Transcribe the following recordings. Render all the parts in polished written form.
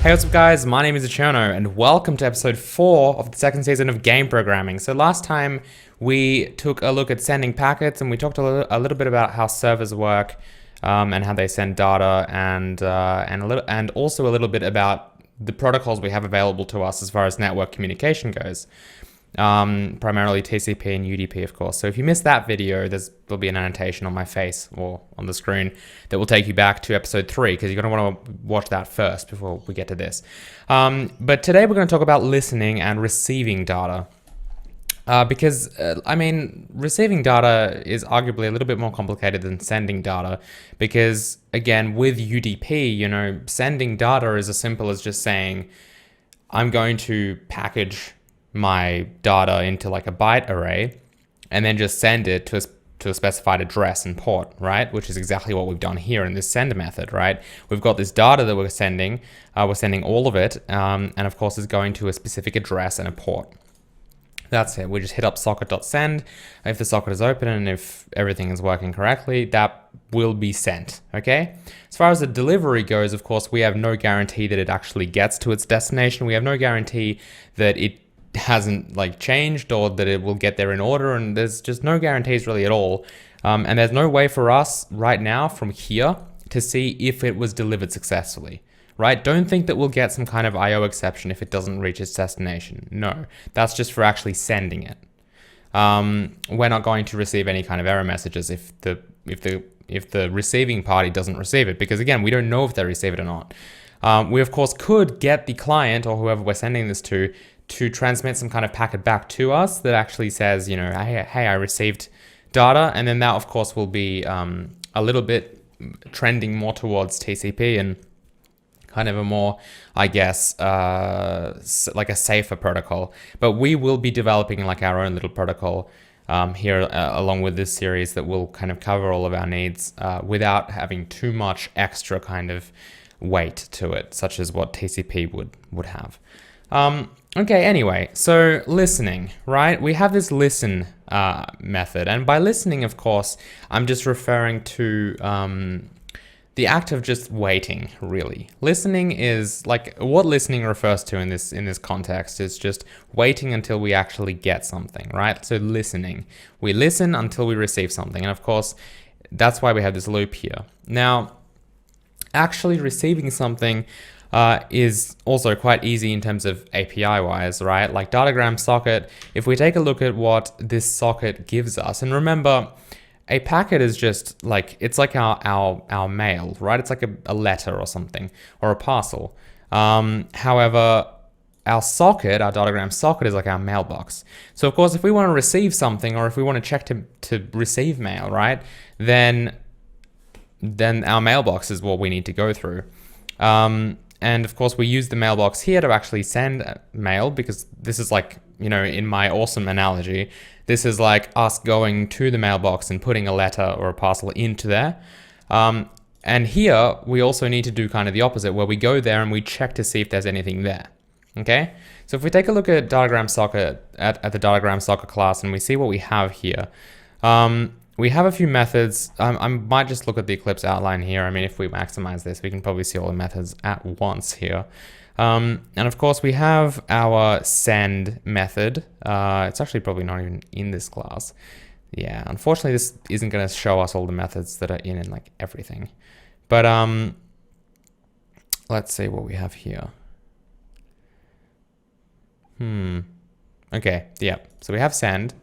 Hey, what's up guys? My name is Cherno and welcome to episode 4 of the second season of game programming. So last time we took a look at sending packets and we talked a little bit about how servers work and how they send data and also a little bit about the protocols we have available to us as far as network communication goes. Primarily TCP and UDP, of course. So if you missed that video, there'll be an annotation on my face or on the screen that will take you back to episode 3, because you're going to want to watch that first before we get to this. But today we're going to talk about listening and receiving data. Because receiving data is arguably a little bit more complicated than sending data, because again, with UDP, sending data is as simple as just saying, I'm going to package my data into like a byte array and then just send it to a specified address and port, right? Which is exactly what we've done here in this send method, right? We've got this data that we're sending all of it, and of course it's going to a specific address and a port. That's it. We just hit up socket.send. If the socket is open and if everything is working correctly, that will be sent, okay? As far as the delivery goes, of course, we have no guarantee that it actually gets to its destination. We have no guarantee that it hasn't changed or that it will get there in order, and there's just no guarantees really at all. And there's no way for us right now from here to see if it was delivered successfully, right? Don't think that we'll get some kind of IO exception if it doesn't reach its destination. No, that's just for actually sending it. We're not going to receive any kind of error messages if the receiving party doesn't receive it, because again, we don't know if they receive it or not. We of course could get the client or whoever we're sending this to transmit some kind of packet back to us that actually says, hey, I received data. And then that, of course, will be a little bit trending more towards TCP and kind of a more, I guess, like a safer protocol. But we will be developing like our own little protocol here along with this series that will kind of cover all of our needs without having too much extra kind of weight to it, such as what TCP would have. Okay, anyway, so listening, right? We have this listen method, and by listening, of course, I'm just referring to the act of just waiting, really. Listening is like what listening refers to in this context is just waiting until we actually get something, right? So listening, we listen until we receive something, and of course, that's why we have this loop here. Now, actually receiving something is also quite easy in terms of API wise, right? Like datagram socket, if we take a look at what this socket gives us, and remember, a packet is just like, it's like our mail, right? It's like a letter or something, or a parcel. However, our socket, our datagram socket, is like our mailbox. So of course, if we want to receive something, or if we want to check to receive mail, right? Then our mailbox is what we need to go through. And of course, we use the mailbox here to actually send mail, because this is like, in my awesome analogy, this is like us going to the mailbox and putting a letter or a parcel into there. And here, we also need to do kind of the opposite, where we go there and we check to see if there's anything there. Okay? So if we take a look at datagram socket, at the datagram socket class, and we see what we have here, we have a few methods. I might just look at the Eclipse outline here. I mean, if we maximize this, we can probably see all the methods at once here. And of course, we have our send method. It's actually probably not even in this class. Yeah, unfortunately, this isn't going to show us all the methods that are in like everything. But let's see what we have here. Okay, yeah. So we have send,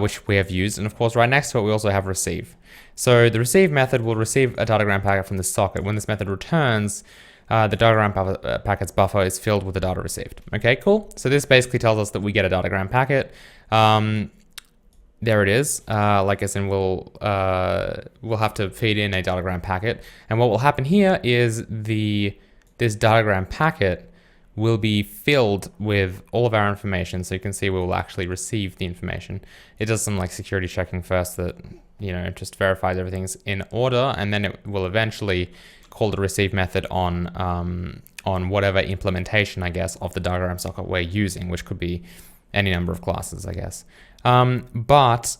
which we have used. And of course, right next to it, we also have receive. So the receive method will receive a datagram packet from the socket. When this method returns, the datagram packet's buffer is filled with the data received. Okay, cool. So this basically tells us that we get a datagram packet. There it is. Like I said, we'll have to feed in a datagram packet. And what will happen here is this datagram packet will be filled with all of our information. So you can see we will actually receive the information. It does some like security checking first that, just verifies everything's in order. And then it will eventually call the receive method on whatever implementation, I guess, of the diagram socket we're using, which could be any number of classes, I guess. But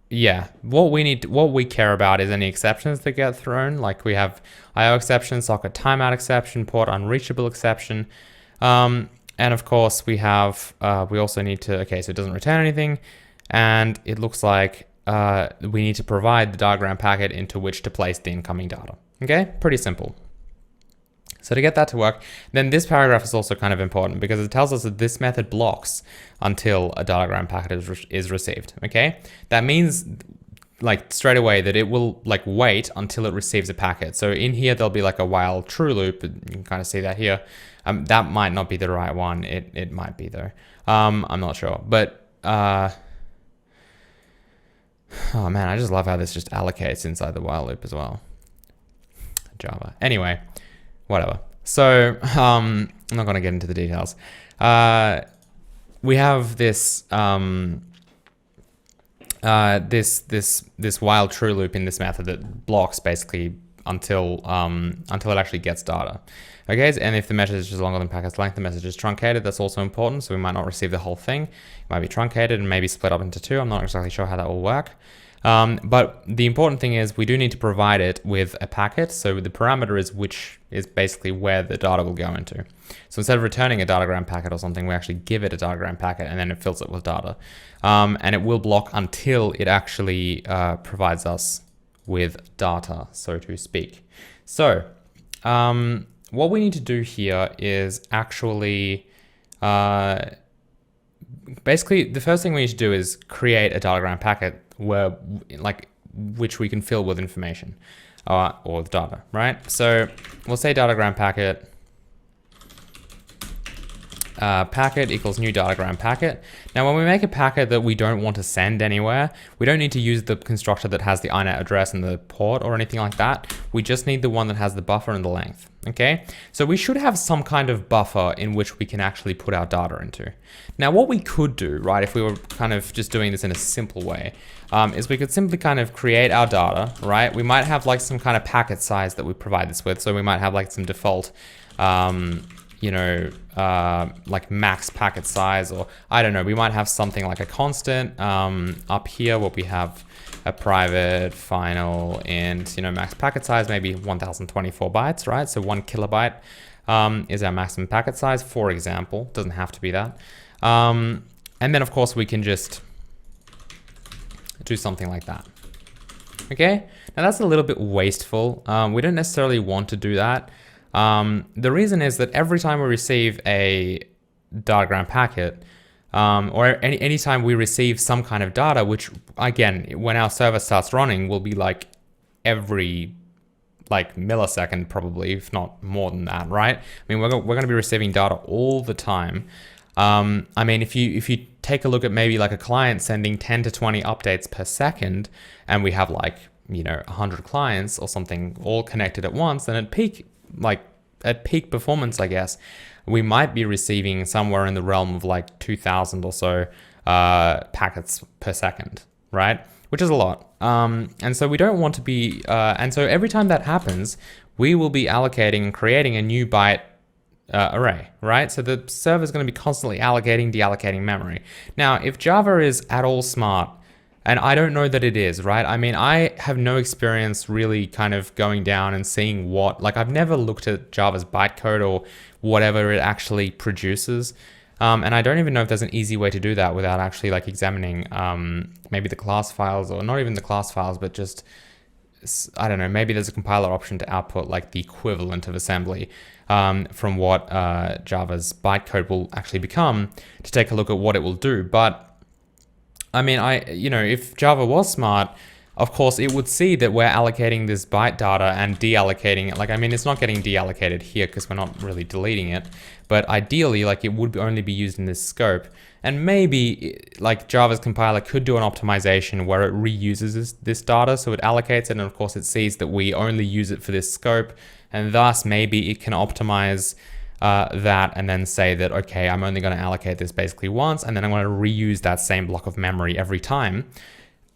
yeah, what we care about is any exceptions that get thrown. Like we have IO exception, socket timeout exception, port unreachable exception. And of course we have, we also need to, okay, so it doesn't return anything. And it looks like we need to provide the diagram packet into which to place the incoming data. Okay, pretty simple. So to get that to work, then this paragraph is also kind of important because it tells us that this method blocks until a diagram packet is received, okay? That means like straight away that it will like wait until it receives a packet. So in here, there'll be like a while true loop. You can kind of see that here. That might not be the right one. It might be though. I'm not sure, but oh man, I just love how this just allocates inside the while loop as well. Java. Anyway. Whatever. So I'm not going to get into the details. We have this this while true loop in this method that blocks basically until it actually gets data. Okay, and if the message is longer than packet's length, the message is truncated. That's also important. So we might not receive the whole thing. It might be truncated and maybe split up into two. I'm not exactly sure how that will work. But the important thing is we do need to provide it with a packet. So the parameter is which is basically where the data will go into. So instead of returning a datagram packet or something, we actually give it a datagram packet and then it fills it with data. And it will block until it actually provides us with data, so to speak. So what we need to do here is actually basically the first thing we need to do is create a datagram packet where which we can fill with information or with data, right? So we'll say datagram packet packet equals new datagram packet. Now, when we make a packet that we don't want to send anywhere, we don't need to use the constructor that has the INET address and the port or anything like that. We just need the one that has the buffer and the length, okay? So we should have some kind of buffer in which we can actually put our data into. Now, what we could do, right, if we were kind of just doing this in a simple way, is we could simply kind of create our data, right? We might have like some kind of packet size that we provide this with. So we might have like some default, you know, like max packet size, or I don't know, we might have something like a constant up here where we have a private final and, you know, max packet size, maybe 1024 bytes, right? So 1 kilobyte is our maximum packet size, for example. Doesn't have to be that. And then of course we can just do something like that. Okay, now that's a little bit wasteful. We don't necessarily want to do that. The reason is that every time we receive a datagram packet, or anytime we receive some kind of data, which again, when our server starts running, will be like every like millisecond probably, if not more than that, right? I mean, we're going to be receiving data all the time. I mean, if you take a look at maybe like a client sending 10 to 20 updates per second, and we have like, you know, 100 clients or something all connected at once, then at peak performance, I guess, we might be receiving somewhere in the realm of like 2,000 or so packets per second, right? Which is a lot. And so we don't want to be, and so every time that happens, we will be allocating and creating a new byte array, right? So the server is going to be constantly allocating, deallocating memory. Now, if Java is at all smart, and I don't know that it is, right? I mean, I have no experience really kind of going down and seeing what, like I've never looked at Java's bytecode or whatever it actually produces. And I don't even know if there's an easy way to do that without actually like examining maybe the class files, or not even the class files, but just, I don't know, maybe there's a compiler option to output like the equivalent of assembly from what Java's bytecode will actually become, to take a look at what it will do. But I mean, you know, if Java was smart, of course, it would see that we're allocating this byte data and deallocating it. Like, I mean, it's not getting deallocated here because we're not really deleting it, but ideally, like, it would only be used in this scope. And maybe like Java's compiler could do an optimization where it reuses this data. So it allocates it. And of course it sees that we only use it for this scope. And thus maybe it can optimize that and then say that, okay, I'm only going to allocate this basically once, and then I'm going to reuse that same block of memory every time.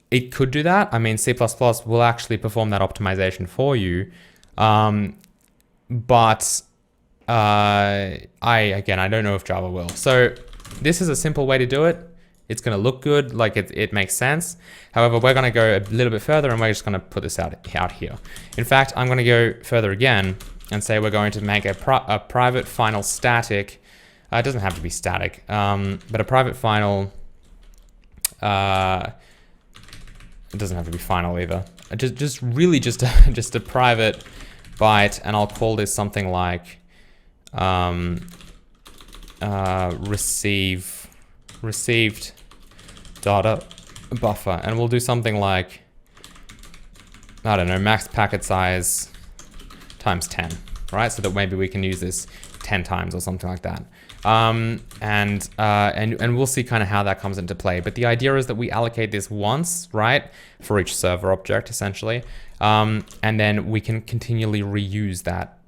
It could do that. I mean, C++ will actually perform that optimization for you. But I don't know if Java will. So this is a simple way to do it. It's going to look good, like it makes sense. However, we're going to go a little bit further and we're just going to put this out here. In fact, I'm going to go further again and say we're going to make a private final static. It doesn't have to be static, but a private final, it doesn't have to be final either. Just a private byte, and I'll call this something like received data buffer, and we'll do something like, I don't know, max packet size times 10, right? So that maybe we can use this 10 times or something like that. And we'll see kind of how that comes into play. But the idea is that we allocate this once, right, for each server object essentially, and then we can continually reuse that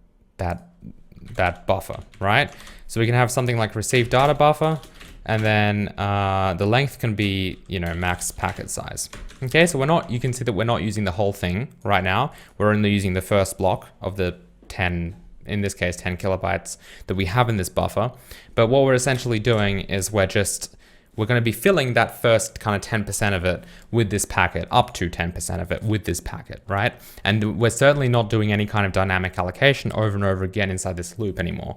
buffer, right? So we can have something like receive data buffer, and then the length can be, you know, max packet size. Okay, so you can see that we're not using the whole thing right now. We're only using the first block of the 10, in this case 10 kilobytes that we have in this buffer. But what we're essentially doing is we're going to be filling that first kind of 10% of it with this packet, up to 10% of it with this packet, right? And we're certainly not doing any kind of dynamic allocation over and over again inside this loop anymore.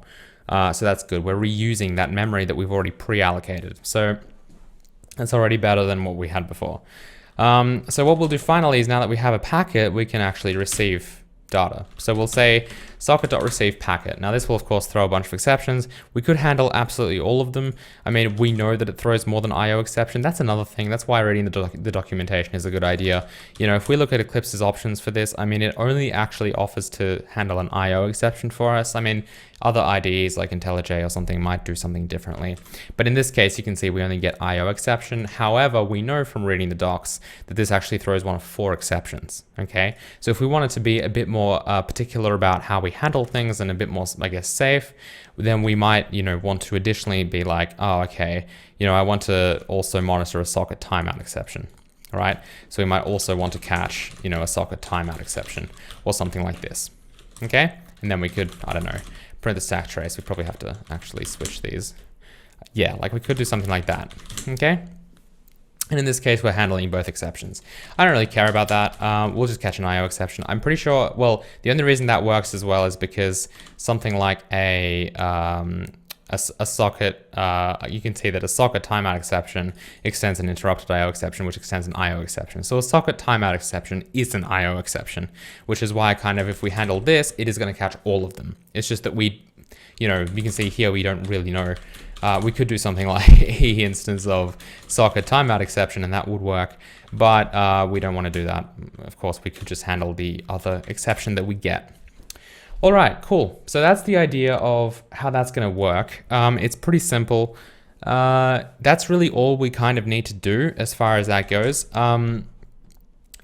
So that's good. We're reusing that memory that we've already pre-allocated. So that's already better than what we had before. So what we'll do finally is, now that we have a packet, we can actually receive data. So we'll say socket.receive packet. Now this will of course throw a bunch of exceptions. We could handle absolutely all of them. I mean, we know that it throws more than IO exception. That's another thing. That's why reading the documentation is a good idea. You know, if we look at Eclipse's options for this, I mean, it only actually offers to handle an IO exception for us. I mean, other IDEs like IntelliJ or something might do something differently. But in this case, you can see we only get IO exception. However, we know from reading the docs that this actually throws one of 4 exceptions, okay? So if we wanted to be a bit more particular about how we handle things and a bit more, I guess, safe, then we might, you know, want to additionally be like, oh, okay, you know, I want to also monitor a socket timeout exception, right? So we might also want to catch, you know, a socket timeout exception or something like this, okay? And then we could, I don't know, print the stack trace. We probably have to actually switch these. Yeah, like we could do something like that, okay? And in this case, we're handling both exceptions. I don't really care about that. We'll just catch an IO exception. I'm pretty sure, well, the only reason that works as well is because something like a socket, you can see that a socket timeout exception extends an interrupted IO exception, which extends an IO exception. So a socket timeout exception is an IO exception, which is why kind of if we handle this, it is going to catch all of them. It's just that we, you know, you can see here, we don't really know. We could do something like E instance of socket timeout exception, and that would work, but we don't want to do that. Of course, we could just handle the other exception that we get. All right, cool. So that's the idea of how that's going to work. It's pretty simple. That's really all we kind of need to do as far as that goes.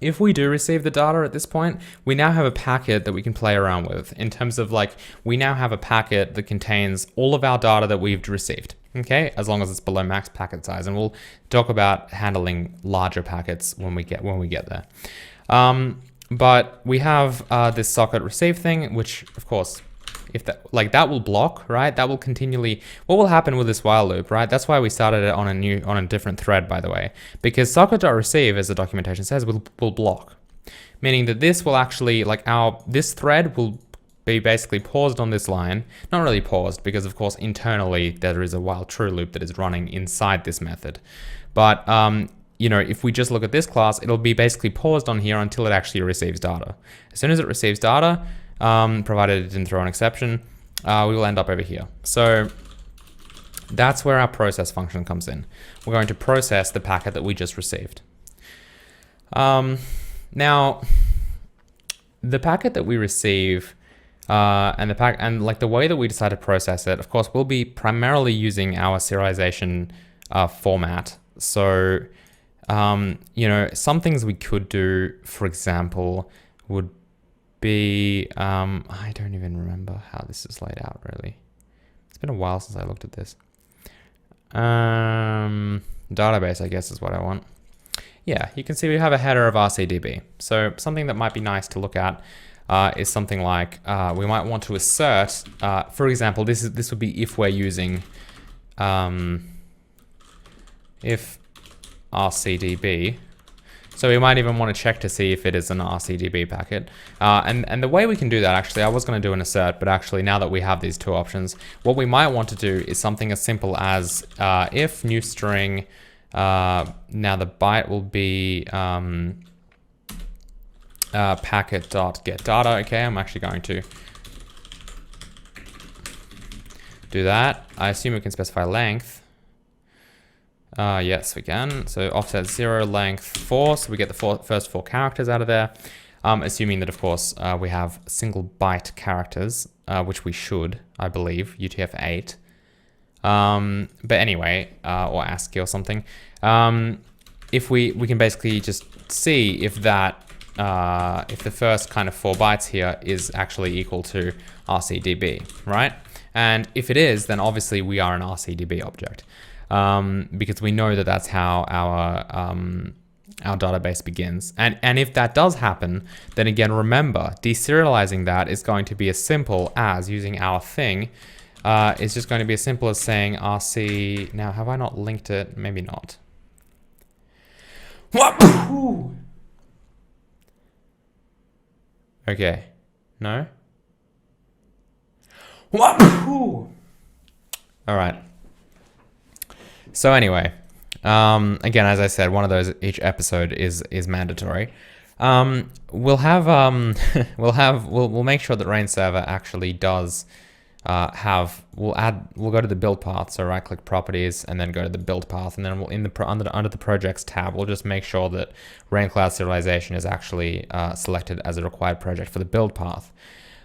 If we do receive the data at this point, we now have a packet that we can play around with in terms of like, we now have a packet that contains all of our data that we've received, okay? As long as it's below max packet size. And we'll talk about handling larger packets when we get there. But we have this socket receive thing, which of course, if that will block, right? That will continually, what will happen with this while loop, right? That's why we started it on a different thread, by the way, because socket.receive, as the documentation says, will block, meaning that this will actually, like this thread will be basically paused on this line, not really paused because of course internally there is a while true loop that is running inside this method. But you know, if we just look at this class, it'll be basically paused on here until it actually receives data. As soon as it receives data, provided it didn't throw an exception, we will end up over here. So that's where our process function comes in. We're going to process the packet that we just received. Now, the packet that we receive and like the way that we decide to process it, of course, we'll be primarily using our serialization format. So, you know, some things we could do, for example, would be, I don't even remember how this is laid out really. It's been a while since I looked at this. Database, I guess, is what I want. Yeah, you can see we have a header of RCTV. So something that might be nice to look at is something like, we might want to assert, for example, this would be if we're using, if RCDB. So we might even want to check to see if it is an RCDB packet. And the way we can do that, actually, I was going to do an assert, but actually now that we have these two options, what we might want to do is something as simple as if new string, now the byte will be packet.getData. Okay, I'm actually going to do that. I assume we can specify length. Yes, we can. So offset 0, length 4. So we get the first 4 characters out of there. Assuming that, of course, we have single byte characters, which we should, I believe, UTF-8. But anyway, or ASCII or something. If we can basically just see if that, if the first kind of 4 bytes here is actually equal to RCDB, right? And if it is, then obviously we are an RCDB object. Because we know that that's how our database begins. And if that does happen, then again, remember, deserializing that is going to be as simple as using our thing. It's just going to be as simple as saying RC. Now, have I not linked it? Maybe not. Okay. No? All right. So anyway, again, as I said, one of those each episode is mandatory. We'll have we'll make sure that Rain Server actually does we'll go to the build path. So right click properties and then go to the build path, and then we'll under the projects tab, we'll just make sure that Rain Cloud Serialization is actually selected as a required project for the build path.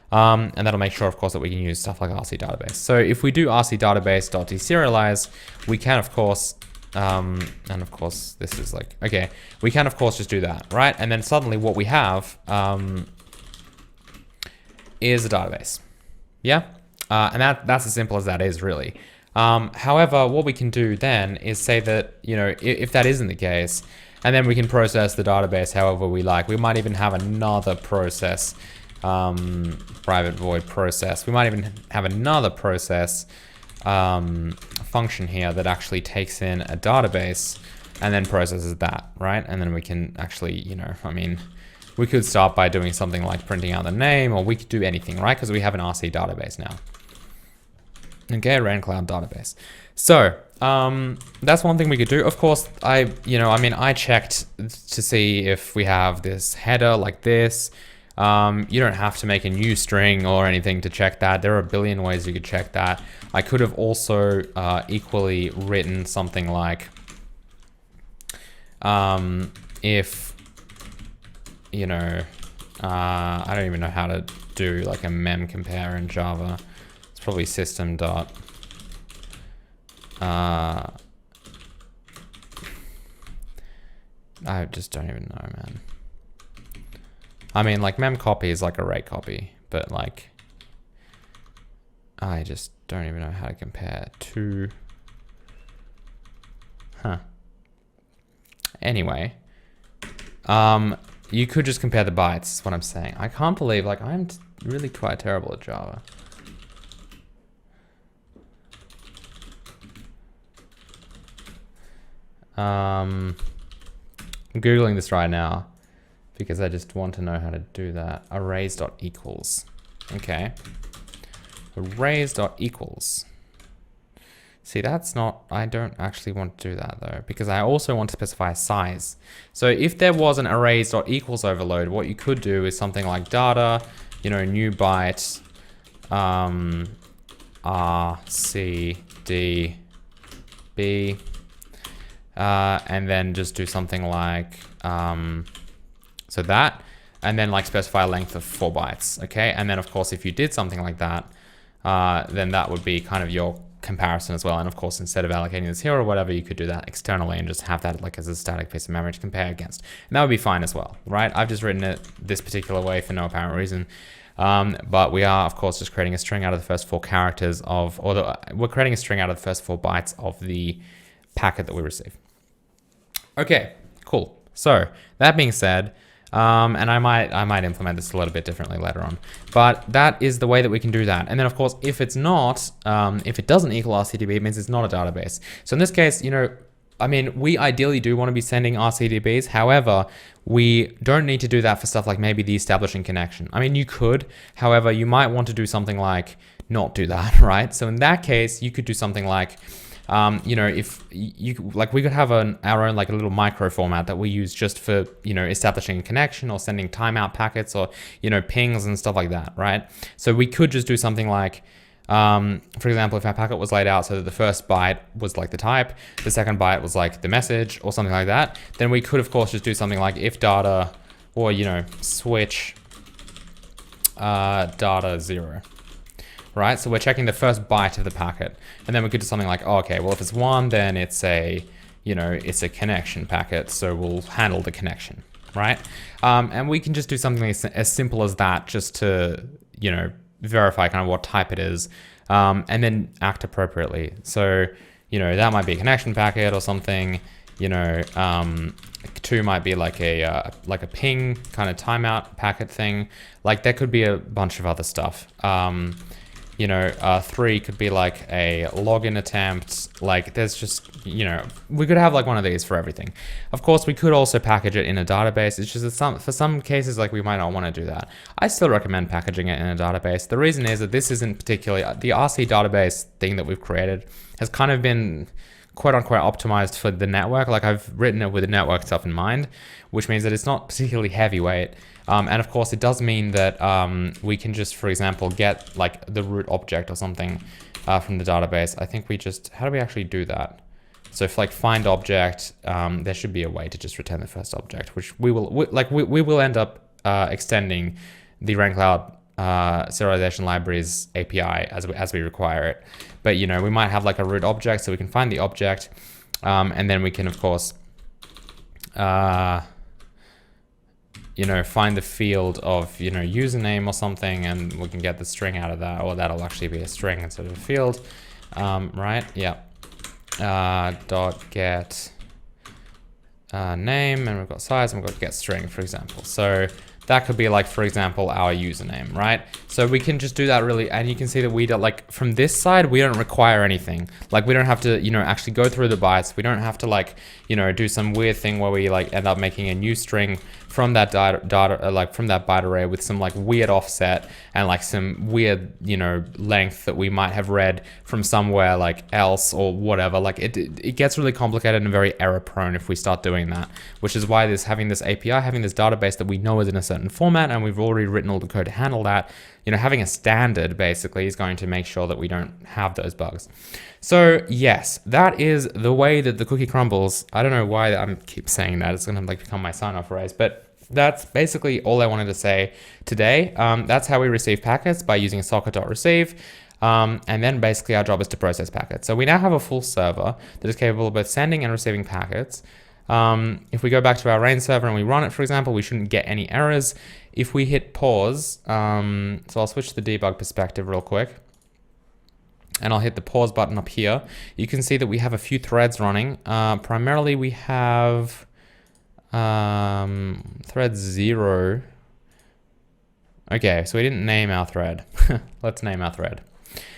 And that'll make sure, of course, that we can use stuff like RC database. So if we do RC database.deserialize, we can, of course, and of course, this is like, okay, we can, of course, just do that, right? And then suddenly what we have is a database. Yeah? And that's as simple as that is, really. However, what we can do then is say that, you know, if that isn't the case, and then we can process the database however we like. We might even have another process, private void process. We might even have another process function here that actually takes in a database and then processes that, right? And then we can actually, you know, I mean, we could start by doing something like printing out the name, or we could do anything, right? Because we have an RC database now. Okay, Rain Cloud database. So that's one thing we could do. Of course, I checked to see if we have this header like this. You don't have to make a new string or anything to check that. There are a billion ways you could check that. I could have also equally written something like, if, you know, I don't even know how to do like a mem compare in Java. It's probably system dot. I just don't even know, man. I mean, like, mem copy is like array copy, but like, I just don't even know how to compare to. Anyway, you could just compare the bytes, is what I'm saying. I can't believe, like, I'm really quite terrible at Java. I'm Googling this right now because I just want to know how to do that. Arrays.equals. Okay. Arrays.equals. See, that's not, I don't actually want to do that though, because I also want to specify size. So if there was an arrays.equals overload, what you could do is something like data, you know, new byte, RCDB, and then just do something like, so that, and then like specify a length of 4 bytes, okay? And then of course, if you did something like that, then that would be kind of your comparison as well. And of course, instead of allocating this here or whatever, you could do that externally and just have that like as a static piece of memory to compare against. And that would be fine as well, right? I've just written it this particular way for no apparent reason. But we are, of course, just creating a string out of the first 4 characters of, we're creating a string out of the first 4 bytes of the packet that we receive. Okay, cool. So that being said, and I might implement this a little bit differently later on, but that is the way that we can do that. And then of course, if it's not, if it doesn't equal RCTB, it means it's not a database. So in this case, you know, I mean, we ideally do want to be sending RCTVs. However, we don't need to do that for stuff like maybe the establishing connection. I mean, you could, however, you might want to do something like not do that, right? So in that case, you could do something like, if you like, we could have our own like a little micro format that we use just for, establishing a connection or sending timeout packets or, pings and stuff like that, right? So we could just do something like, for example, if our packet was laid out so that the first byte was like the type, the second byte was like the message or something like that, then we could of course just do something like if data or, switch data 0. Right, so we're checking the first byte of the packet, and then we could do something like, oh, okay, well, if it's 1, then it's a, it's a connection packet, so we'll handle the connection, right? And we can just do something as simple as that, just to, verify kind of what type it is, and then act appropriately. So, that might be a connection packet or something. 2 might be like a ping kind of timeout packet thing. Like there could be a bunch of other stuff. 3 could be like a login attempt. Like there's just, we could have like one of these for everything. Of course, we could also package it in a database. It's just that for some cases, like we might not want to do that. I still recommend packaging it in a database. The reason is that this isn't particularly, the RC database thing that we've created has kind of been quote unquote optimized for the network. Like I've written it with the network stuff in mind, which means that it's not particularly heavyweight. And of course, it does mean that we can just, for example, get like the root object or something from the database. I think we just, how do we actually do that? So if like find object, there should be a way to just return the first object, which we will end up extending the RainCloud serialization libraries API as we require it. But we might have like a root object, so we can find the object, and then we can of course find the field of, username or something, and we can get the string out of that, or that'll actually be a string instead of a field, right? Yeah. Dot get name, and we've got size, and we've got get string, for example. So that could be like, for example, our username, right? So we can just do that really, and you can see that we don't, like from this side, we don't require anything. Like we don't have to, actually go through the bytes. We don't have to like, do some weird thing where we like end up making a new string from that data, like from that byte array with some like weird offset and like some weird, length that we might have read from somewhere like else or whatever. Like it gets really complicated and very error prone if we start doing that, which is why having this API, having this database that we know is in a certain format, and we've already written all the code to handle that, having a standard basically is going to make sure that we don't have those bugs. So yes, that is the way that the cookie crumbles. I don't know why I keep saying that. It's going to like become my sign-off phrase, but that's basically all I wanted to say today. That's how we receive packets, by using socket.receive. And then basically our job is to process packets. So we now have a full server that is capable of both sending and receiving packets. If we go back to our Rain server and we run it, for example, we shouldn't get any errors. If we hit pause, so I'll switch to the debug perspective real quick, and I'll hit the pause button up here. You can see that we have a few threads running. Primarily we have thread 0. Okay, so we didn't name our thread. Let's name our thread.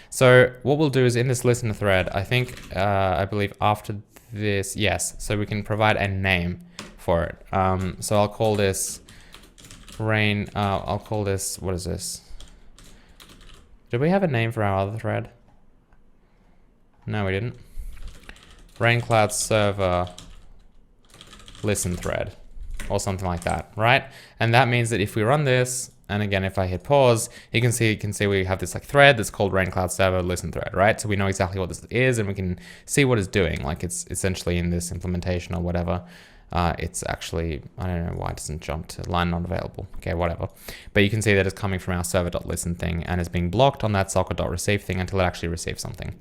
So what we'll do is in this listener thread, I believe after this, yes, so we can provide a name for it. So I'll call this Rain, I'll call this, what is this? Did we have a name for our other thread? No, we didn't. RainCloud server listen thread or something like that, right? And that means that if we run this, and again, if I hit pause, you can see we have this like thread that's called RainCloud server listen thread, right? So we know exactly what this is, and we can see what it's doing. Like it's essentially in this implementation or whatever. It's actually, I don't know why it doesn't jump to line not available. Okay, whatever. But you can see that it's coming from our server.listen thing and is being blocked on that socket.receive thing until it actually receives something.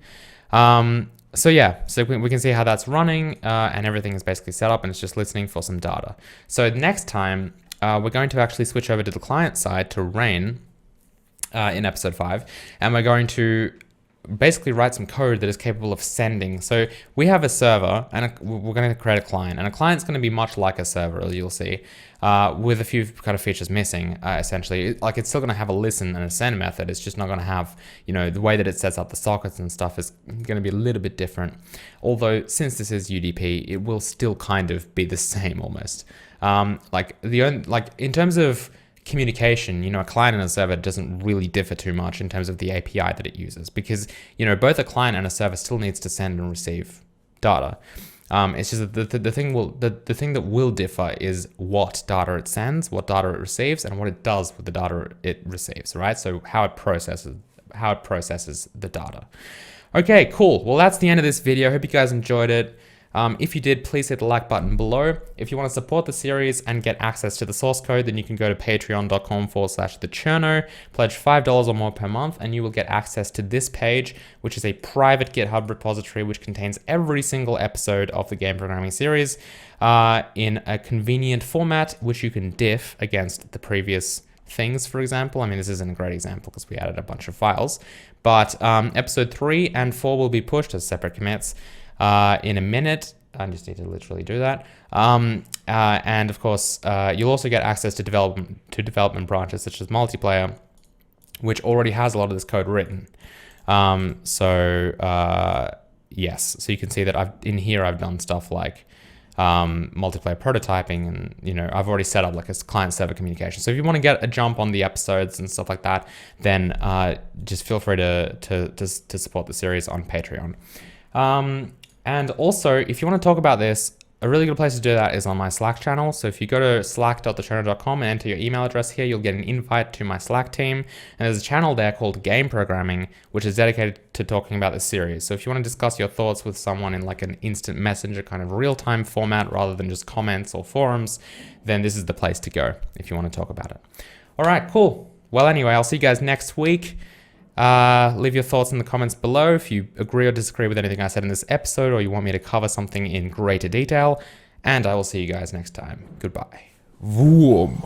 So yeah, so we can see how that's running, and everything is basically set up, and it's just listening for some data. So next time, we're going to actually switch over to the client side to Rain in episode 5, and we're going to basically write some code that is capable of sending. So we have a server, and we're going to create a client, and a client's going to be much like a server, as you'll see, with a few kind of features missing. Essentially, like it's still going to have a listen and a send method. It's just not going to have, you know, the way that it sets up the sockets and stuff is going to be a little bit different. Although since this is UDP, it will still kind of be the same almost. Like in terms of communication, you know, a client and a server doesn't really differ too much in terms of the API that it uses, because, you know, both a client and a server still needs to send and receive data. It's just that the thing that will differ is what data it sends, what data it receives, and what it does with the data it receives, right? So how it processes the data. Okay, cool. Well, that's the end of this video. Hope you guys enjoyed it. If you did, please hit the like button below. If you want to support the series and get access to the source code, then you can go to patreon.com/thecherno, pledge $5 or more per month, and you will get access to this page, which is a private GitHub repository, which contains every single episode of the game programming series in a convenient format, which you can diff against the previous things, for example. I mean, this isn't a great example because we added a bunch of files, but episode 3 and 4 will be pushed as separate commits in a minute. I just need to literally do that. And of course, you'll also get access to development branches such as multiplayer, which already has a lot of this code written. Yes, so you can see that I've done stuff like multiplayer prototyping, and, you know, I've already set up like a client server communication. So if you want to get a jump on the episodes and stuff like that, then just feel free to support the series on Patreon. And also, if you want to talk about this, a really good place to do that is on my Slack channel. So if you go to slack.thecherno.com and enter your email address here, you'll get an invite to my Slack team. And there's a channel there called Game Programming, which is dedicated to talking about this series. So if you want to discuss your thoughts with someone in like an instant messenger kind of real-time format rather than just comments or forums, then this is the place to go if you want to talk about it. All right, cool. Well, anyway, I'll see you guys next week. Leave your thoughts in the comments below if you agree or disagree with anything I said in this episode, or you want me to cover something in greater detail, and I will see you guys next time. Goodbye. Vroom.